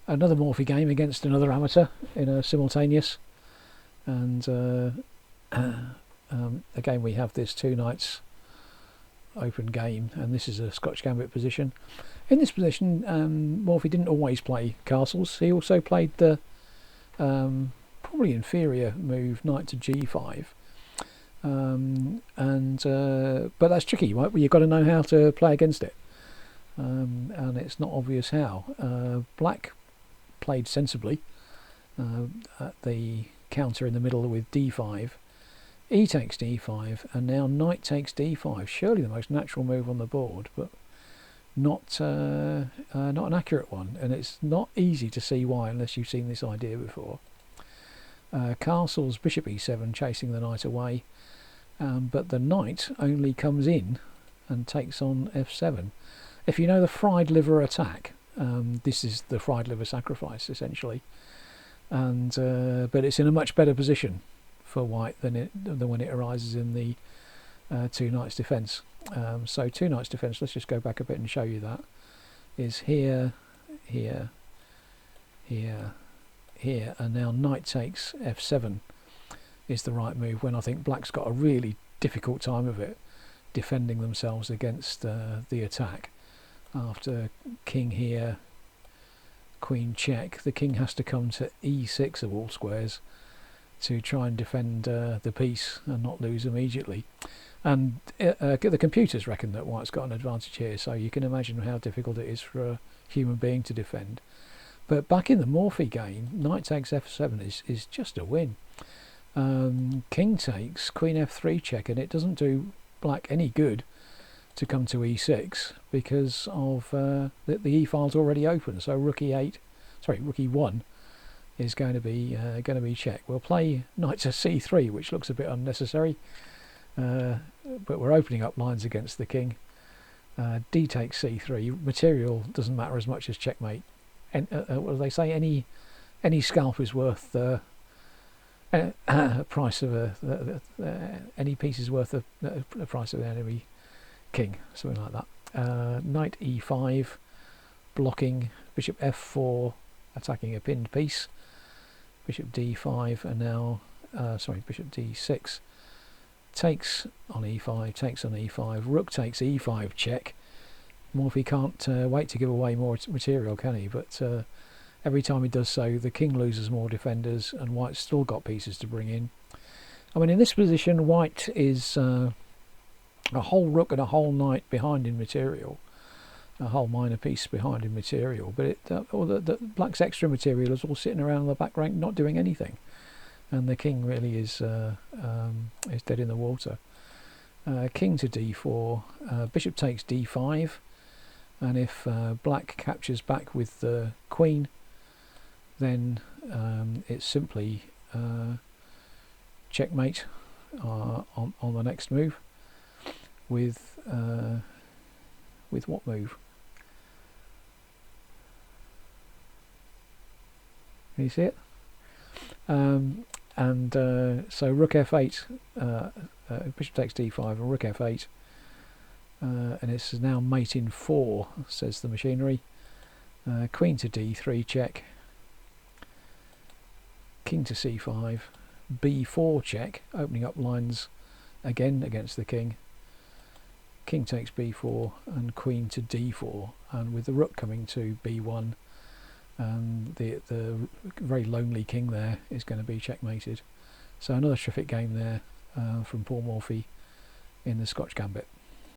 Another Morphy game against another amateur in a simultaneous, and again we have this 2 knights open game, and this is a Scotch Gambit position. In this position, Morphy didn't always play castles. He also played the probably inferior move knight to g5, but that's tricky, right? Well, you've got to know how to play against it, and it's not obvious how. Black played sensibly at the counter in the middle with d5. E takes d5, and now knight takes d5. Surely the most natural move on the board, but not an accurate one, and it's not easy to see why unless you've seen this idea before. Castles, bishop e7, chasing the knight away, but the knight only comes in and takes on f7. If you know the fried liver attack, this is the fried liver sacrifice essentially, and but it's in a much better position for white than when it arises in the 2 knights defence. So 2 knights defence, let's just go back a bit and show you that, is here, here, here, here, and now knight takes f7 is the right move, when I think black's got a really difficult time of it defending themselves against the attack. After king here, queen check, the king has to come to e6 of all squares to try and defend the piece and not lose immediately. And the computers reckon that white's got an advantage here, so you can imagine how difficult it is for a human being to defend. But back in the Morphy game, knight takes f7 is just a win. King takes, queen f3 check, and it doesn't do black any good to come to e6 because of the e file's already open. So rook e1 is going to be check. We'll play knight to c3, which looks a bit unnecessary, but we're opening up lines against the king. D takes c3. Material doesn't matter as much as checkmate. And what do they say? Any scalp is worth the price of any piece is worth the price of the enemy king, something like that. Knight e5, blocking. Bishop f4, attacking a pinned piece. Bishop d5, and now bishop d6 takes on e5, takes on e5. Rook takes e5 check. Morphy can't wait to give away more material, can he? But every time he does so, the king loses more defenders, and white's still got pieces to bring in. I mean, in this position, white is a whole rook and a whole knight behind in material, a whole minor piece behind in material, but all the black's extra material is all sitting around the back rank not doing anything, and the king really is dead in the water. King to d4, bishop takes d5, and if black captures back with the queen, then it's simply checkmate on the next move with what move? Can you see it? So rook f8, bishop takes d5 and rook f8, and it's now mate in 4, says the machinery. Queen to d3 check, king to c5, b4 check, opening up lines again against the king. King takes b4 and queen to d4, and with the rook coming to b1, the very lonely king there is going to be checkmated. So another terrific game there from Paul Morphy in the Scotch Gambit.